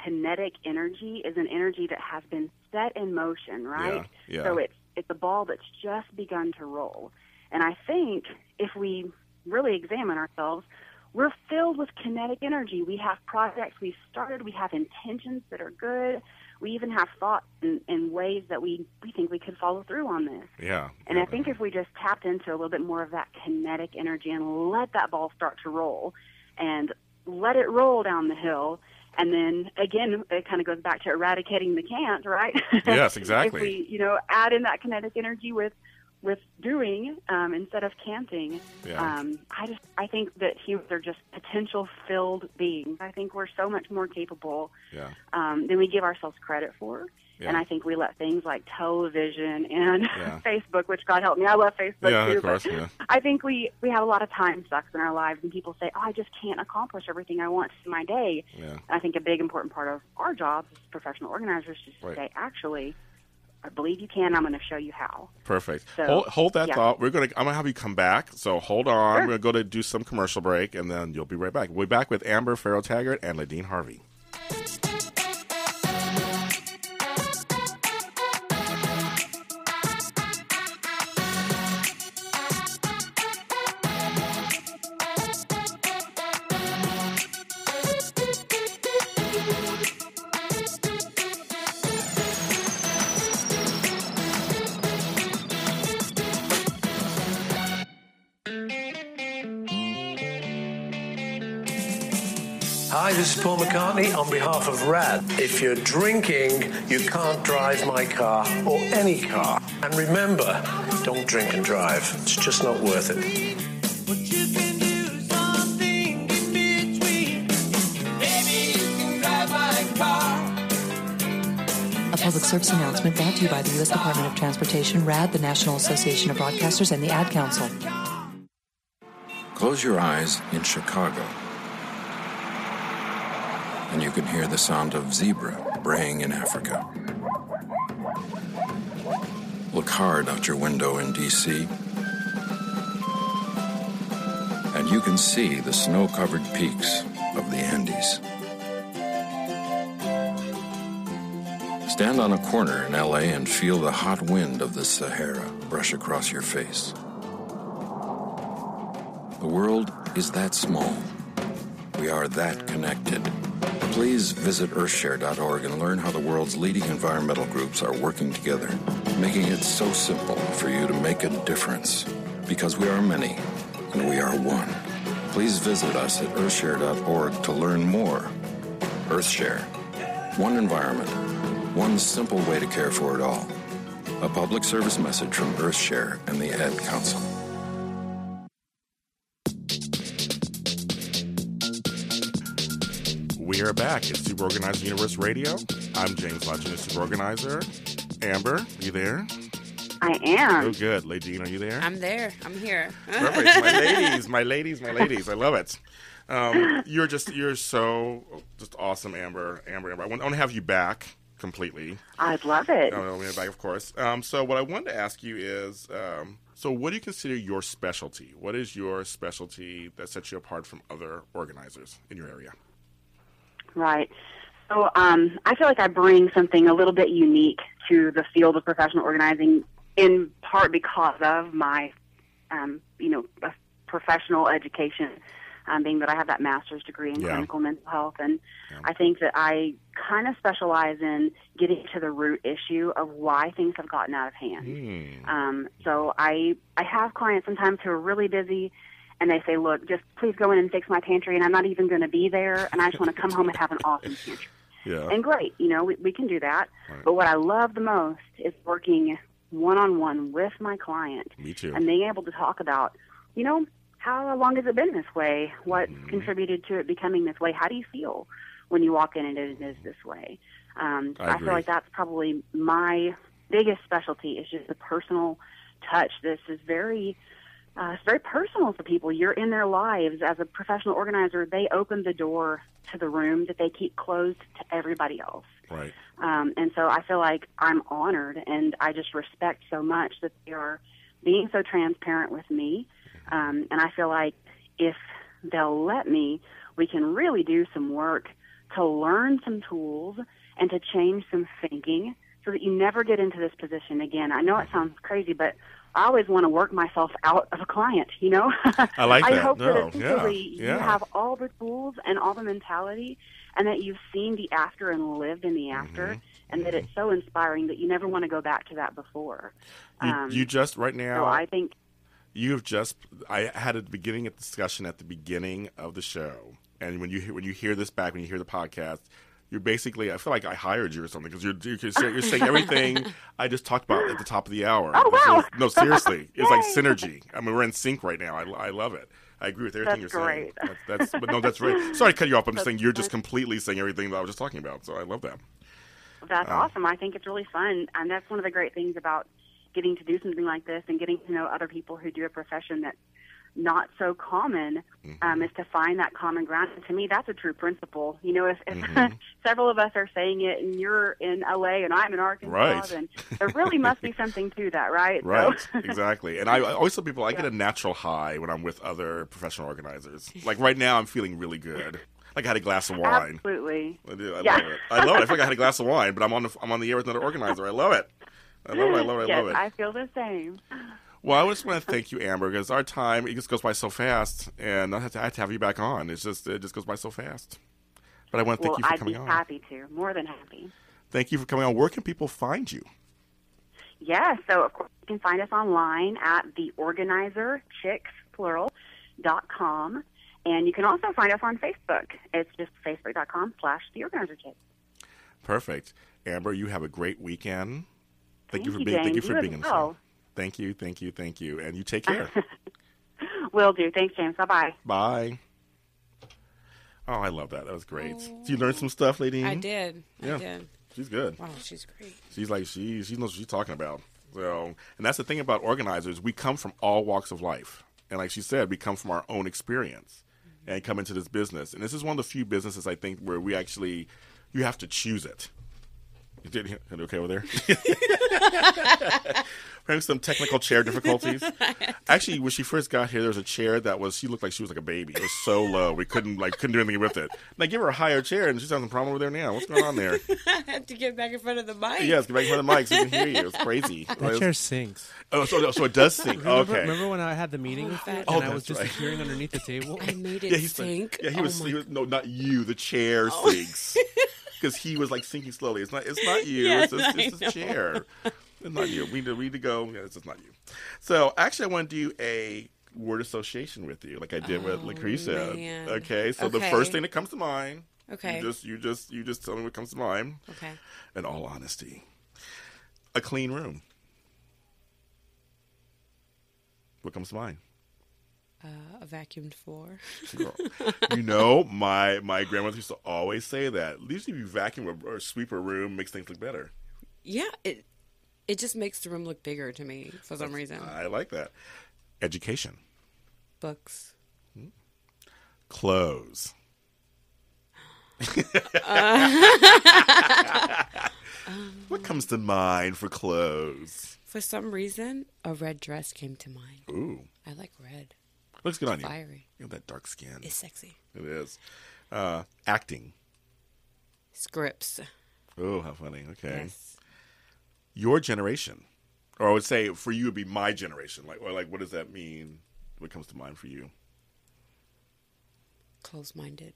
kinetic energy is an energy that has been set in motion, right? Yeah. So it's a ball that's just begun to roll. And I think if we really examine ourselves, we're filled with kinetic energy. We have projects we've started. We have intentions that are good. We even have thoughts and ways that we think we could follow through on this. Yeah. And I think if we just tapped into a little bit more of that kinetic energy and let that ball start to roll and let it roll down the hill, and then, again, it kind of goes back to eradicating the can't, right? Yes, exactly. If we, add in that kinetic energy with doing instead of canting. Yeah. I think that humans are just potential-filled beings. I think we're so much more capable than we give ourselves credit for. Yeah. And I think we let things like television and Facebook, which God help me, I love Facebook too. Of course, but I think we have a lot of time sucks in our lives, and people say, I just can't accomplish everything I want in my day. Yeah. And I think a big important part of our jobs as professional organizers is to say, actually, I believe you can. I'm going to show you how. Perfect. So, hold that thought. I'm going to have you come back. So hold on. Sure. We're going to do some commercial break, and then you'll be right back. We'll be back with Amber, Farrow, Taggard, and Ladine Harvey. Hi, this is Paul McCartney on behalf of RAD. If you're drinking, you can't drive my car or any car. And remember, don't drink and drive. It's just not worth it. But you can do something in between. Maybe you can drive my car. A public service announcement brought to you by the U.S. Department of Transportation, RAD, the National Association of Broadcasters, and the Ad Council. Close your eyes in Chicago, and you can hear the sound of zebra braying in Africa. Look hard out your window in D.C., and you can see the snow-covered peaks of the Andes. Stand on a corner in L.A. and feel the hot wind of the Sahara brush across your face. The world is that small. We are that connected. Please visit earthshare.org and learn how the world's leading environmental groups are working together, making it so simple for you to make a difference. Because we are many, and we are one. Please visit us at earthshare.org to learn more. Earthshare. One environment. One simple way to care for it all. A public service message from Earthshare and the Ad Council. We are back. It's Super Organizer Universe Radio. I'm James Lott, Super Organizer. Amber, you there? I am. Oh, good. Ladine, are you there? I'm there. I'm here. Perfect. My ladies. I love it. You're so just awesome, Amber. I want to have you back completely. I'd love it. No, back, of course. So what I wanted to ask you is, so what do you consider your specialty? What is your specialty that sets you apart from other organizers in your area? Right. So I feel like I bring something a little bit unique to the field of professional organizing, in part because of my, professional education, being that I have that master's degree in clinical mental health. And I think that I kind of specialize in getting to the root issue of why things have gotten out of hand. So I have clients sometimes who are really busy, and they say, look, just please go in and fix my pantry, and I'm not even going to be there, and I just want to come home and have an awesome pantry. Yeah. And great, we can do that. Right. But what I love the most is working one-on-one with my client. Me too. And being able to talk about, how long has it been this way? What contributed to it becoming this way? How do you feel when you walk in and it is this way? I feel like that's probably my biggest specialty, is just the personal touch. This is very it's very personal to people. You're in their lives. As a professional organizer, they open the door to the room that they keep closed to everybody else. Right. And so I feel like I'm honored, and I just respect so much that they are being so transparent with me. And I feel like if they'll let me, we can really do some work to learn some tools and to change some thinking so that you never get into this position again. I know it sounds crazy, but I always want to work myself out of a client, you know? I like that. I hope No, that eventually you yeah. have all the tools and all the mentality, and that you've seen the after and lived in the after, and that it's so inspiring that you never want to go back to that before. You just, right now, So I think I had a discussion at the beginning of the show, and when you hear this back, when you hear the podcast, you're basically, I feel like I hired you or something, because you're saying everything I just talked about at the top of the hour. Oh, wow. No, seriously. It's like synergy. I mean, we're in sync right now. I love it. I agree with everything That's you're great. saying. But no, that's right. Sorry to cut you off. I'm just saying you're just completely saying everything that I was just talking about. So I love that. That's awesome. I think it's really fun, and that's one of the great things about getting to do something like this and getting to know other people who do a profession that's not so common, is to find that common ground. And to me, that's a true principle. You know, if several of us are saying it, and you're in LA and I'm in Arkansas, right, then there really must be something to that, right? Right, So. Exactly. And I always tell people I get a natural high when I'm with other professional organizers. Like right now, I'm feeling really good. Like I had a glass of wine. Absolutely. I do. I love it. I love it. I feel like I had a glass of wine, but I'm on the air with another organizer. I love it. I love it. Yes, love it. I feel the same. Well, I just want to thank you, Amber, because our time, it just goes by so fast, and I have to have you back on. It just goes by so fast. But I want to thank you for coming on. I'd be happy to. More than happy. Thank you for coming on. Where can people find you? Yeah, so of course you can find us online at theorganizerchicks.com, and you can also find us on Facebook. It's just facebook.com/theorganizerchicks. Perfect. Amber, you have a great weekend. Thank you for being on the show. Thank you. And you take care. Will do. Thanks, James. Bye-bye. Bye. Oh, I love that. That was great. Did you learn some stuff, Ladine? I did. Yeah. I did. She's good. Wow, she's great. She's like, she knows what she's talking about. So, and that's the thing about organizers. We come from all walks of life. And like she said, we come from our own experience and come into this business. And this is one of the few businesses, I think, where we actually, you have to choose it. You did okay over there? Having some technical chair difficulties. Actually, when she first got here, there was a chair she looked like she was like a baby. It was so low. We couldn't do anything with it. And I give her a higher chair, and she's having a problem over there now. What's going on there? I had to get back in front of the mic. Yes, get back in front of the mic so we can hear you. It's crazy. That chair sinks. Oh, so it does sink. Okay. Remember when I had the meeting with you, and I was just appearing underneath the table? I made it sink. He was, no, not you. The chair sinks. Because he was like sinking slowly. It's not you. Yes, it's the chair. It's not you. We need to go. Yeah, it's just not you. So actually, I want to do a word association with you, like I did with Lucretia. Man. Okay. So the first thing that comes to mind. Okay. You just tell me what comes to mind. Okay. In all honesty, a clean room. What comes to mind? A vacuumed floor. My grandmother used to always say that. At least if you vacuum or sweep a room, makes things look better. Yeah, it just makes the room look bigger to me for some reason. I like that. Education. Books. Clothes. What comes to mind for clothes? For some reason, a red dress came to mind. Ooh. I like red. Looks good on you. Fiery. You have that dark skin. It's sexy. It is. Acting. Scripts. Oh, how funny. Okay. Yes. Your generation. Or I would say for you it would be my generation. Like what does that mean? What comes to mind for you? Close-minded.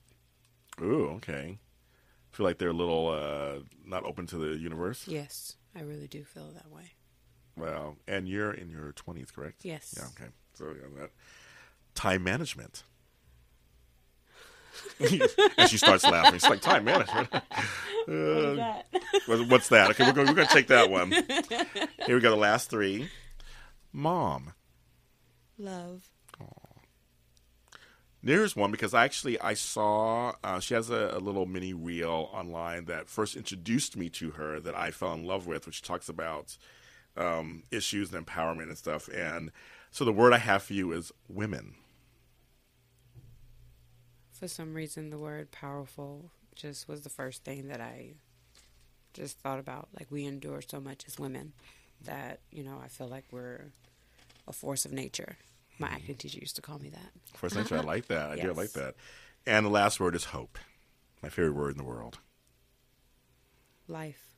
Ooh, okay. Feel like they're a little not open to the universe? Yes, I really do feel that way. Well, and you're in your 20s, correct? Yes. Yeah, okay. So yeah, that. Time management. And she starts laughing. She's like, time management? What's that? What's that? Okay, we're going to take that one. Here we go, the last three. Mom. Love. Aww. There's one because I saw, she has a little mini reel online that first introduced me to her that I fell in love with, which talks about issues and empowerment and stuff. And So the word I have for you is women. For some reason, the word powerful just was the first thing that I just thought about. Like, we endure so much as women that, I feel like we're a force of nature. My acting teacher used to call me that. Force of nature, I like that. I Yes. do like that. And the last word is hope. My favorite word in the world. Life.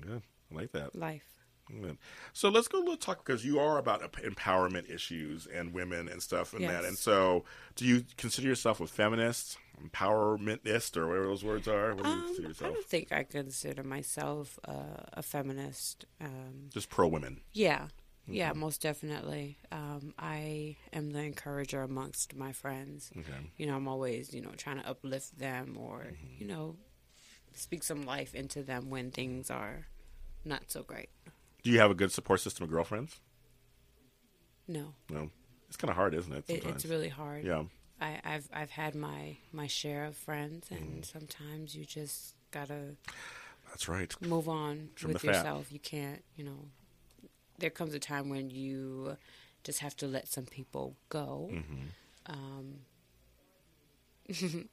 Good. I like that. Life. Good. So let's go a little talk, because you are about empowerment issues and women and stuff and that. And so do you consider yourself a feminist, empowermentist, or whatever those words are? What do you consider yourself? I don't think I consider myself a feminist. Just pro-women. Yeah. Yeah, most definitely. I am the encourager amongst my friends. Okay. I'm always, trying to uplift them or, speak some life into them when things are not so great. Do you have a good support system of girlfriends? No. No. It's kind of hard, isn't it? Sometimes. It's really hard. Yeah. I've had my share of friends, and sometimes you just gotta. That's right. Move on with yourself. You can't, There comes a time when you just have to let some people go.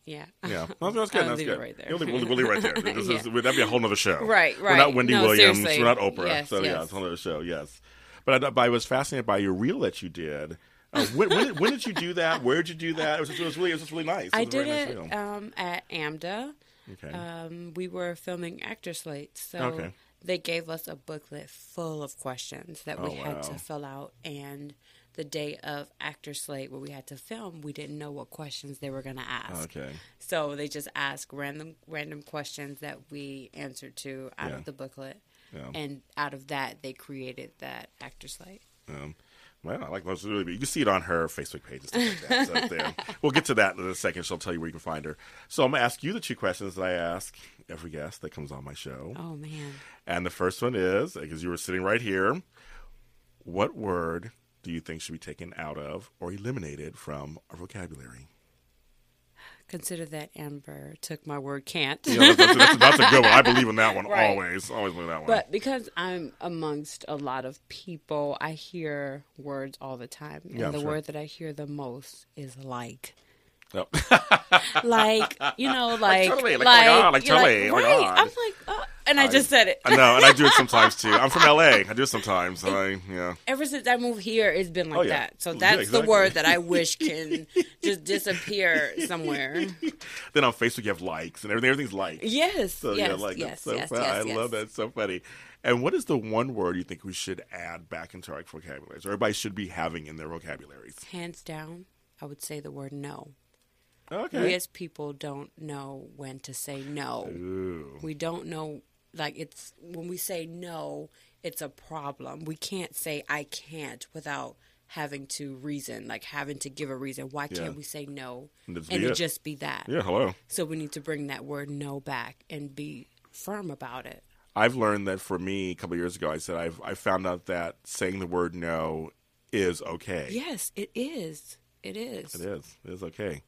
Yeah. Yeah. Well, that's good. That's good. Right there. We'll leave it right there. That'd be a whole nother show. Right. We're not Wendy Williams. Seriously. We're not Oprah. Yes, so, yes. yeah, it's a whole other show. Yes. But I was fascinated by your reel that you did. When did you do that? Where did you do that? It was really nice. I did it at AMDA. Okay. We were filming actor slates. So they gave us a booklet full of questions that we had to fill out. And the day of actor slate where we had to film, we didn't know what questions they were going to ask. Okay. So they just asked random questions that we answered to out of the booklet. Yeah. And out of that, they created that actor slate. Well, I like those. You can see it on her Facebook page and stuff like that. So there. We'll get to that in a second. She'll tell you where you can find her. So I'm going to ask you the two questions that I ask every guest that comes on my show. Oh, man. And the first one is, because you were sitting right here, what word do you think should be taken out of or eliminated from our vocabulary? Consider that Amber took my word can't. Yeah, that's a good one. I believe in that one right. always. Always believe in that one. But because I'm amongst a lot of people, I hear words all the time. And the word that I hear the most is like. Yep. Like, like totally. Right. I'm like, and I just said it. I know, and I do it sometimes too. I'm from LA. I do it sometimes. So Ever since I moved here, it's been like that. So that's the word that I wish can just disappear somewhere. Then on Facebook, you have likes and everything's liked. Yes. So, yes. Yes. I love that. It's so funny. And what is the one word you think we should add back into our vocabularies, or everybody should be having in their vocabularies? Hands down, I would say the word no. Okay. We as people don't know when to say no. Ooh. We don't know, it's when we say no, it's a problem. We can't say I can't without having to reason, having to give a reason. Why can't we say no and it just be that? Yeah, hello. So we need to bring that word no back and be firm about it. I've learned that for me a couple of years ago, I said I found out that saying the word no is okay. Yes, it is. It is. It is. It is okay.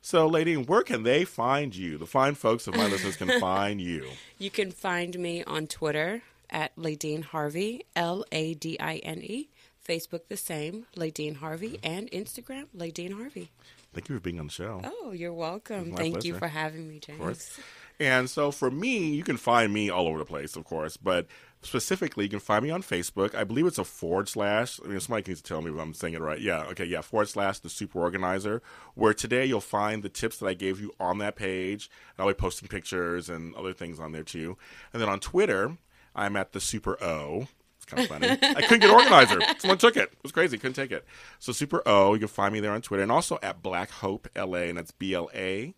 So, Ladine, where can they find you? The fine folks of my listeners can find you. You can find me on Twitter at Ladine Harvey, Ladine. Facebook the same, Ladine Harvey, and Instagram, Ladine Harvey. Thank you for being on the show. Oh, you're welcome. Thank you for having me, James. Of course. And so for me, you can find me all over the place, of course, but specifically, you can find me on Facebook. I believe it's a / somebody needs to tell me if I'm saying it right. Yeah, okay, yeah, / The Super Organizer, where today you'll find the tips that I gave you on that page. And I'll be posting pictures and other things on there, too. And then on Twitter, I'm at the Super O. It's kind of funny. I couldn't get Organizer. Someone took it. It was crazy. Couldn't take it. So Super O, you can find me there on Twitter. And also at Black Hope LA, and that's BLAKHOPELA.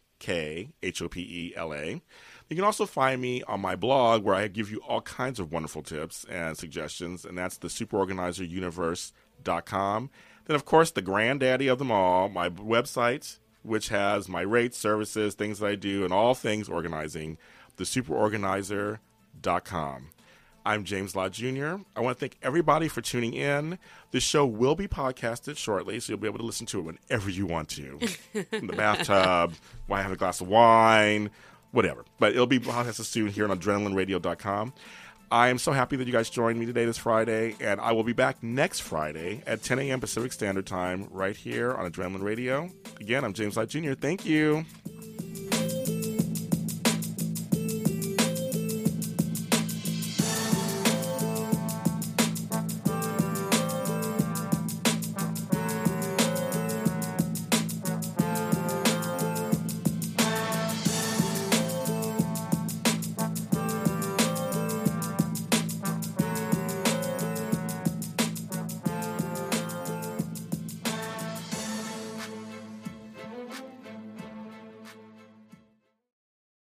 You can also find me on my blog where I give you all kinds of wonderful tips and suggestions, and that's the superorganizeruniverse.com. Then, of course, the granddaddy of them all, my website, which has my rates, services, things that I do, and all things organizing, the superorganizer.com. I'm James Lott Jr. I want to thank everybody for tuning in. This show will be podcasted shortly, so you'll be able to listen to it whenever you want to. In the bathtub, while I have a glass of wine, whatever. But it'll be podcasted soon here on AdrenalineRadio.com. I am so happy that you guys joined me today this Friday, and I will be back next Friday at 10 a.m. Pacific Standard Time right here on Adrenaline Radio. Again, I'm James Lott Jr. Thank you.